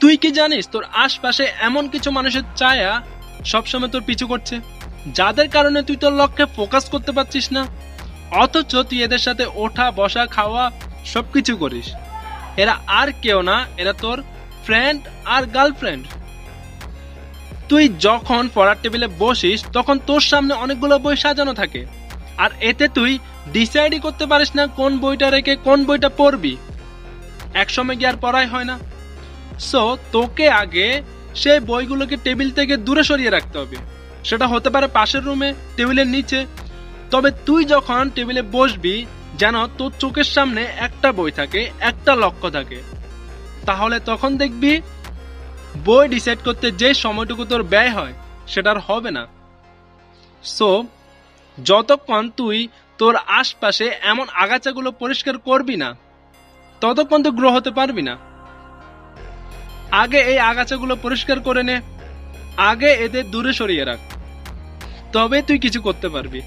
তুই কি জানিস তোর আশপাশে এমন কিছু মানুষের ছায়া সবসময় তোর পিছু করছে, যাদের কারণে তুই তোর লক্ষ্যে ফোকাস করতে পারছিস না, অথচ তুই এদের সাথে ওঠা বসা খাওয়া সবকিছু করিস। এরা আর কেউ না, এরা তোর ফ্রেন্ড আর গার্লফ্রেন্ড। তুই যখন পড়ার টেবিলে বসিস তখন তোর সামনে অনেকগুলো বই সাজানো থাকে, আর এতে তুই ডিসাইডই করতে পারিস না কোন বইটা রেখে কোন বইটা পড়বি। একসময় গিয়ে আর পড়াই হয় না। সো তোকে আগে সেই বইগুলোকে টেবিল থেকে দূরে সরিয়ে রাখতে হবে। সেটা হতে পারে পাশের রুমে, টেবিলের নিচে। তবে তুই যখন টেবিলে বসবি, যেন তোর চোখের সামনে একটা বই থাকে, একটা লক্ষ্য থাকে। তাহলে তখন দেখবি বই ডিসাইড করতে যে সময়টুকু তোর ব্যয় হয় সেটা আর হবে না। সো যতক্ষণ তুই তোর আশপাশে এমন আগাছাগুলো পরিষ্কার করবি না, ততক্ষণ তুই গ্রো হতে পারবি না। আগে এই আগাছাগুলো পরিষ্কার করে নে, আগে এদের দূরে সরিয়ে রাখ, তবে তুই কিছু করতে পারবি।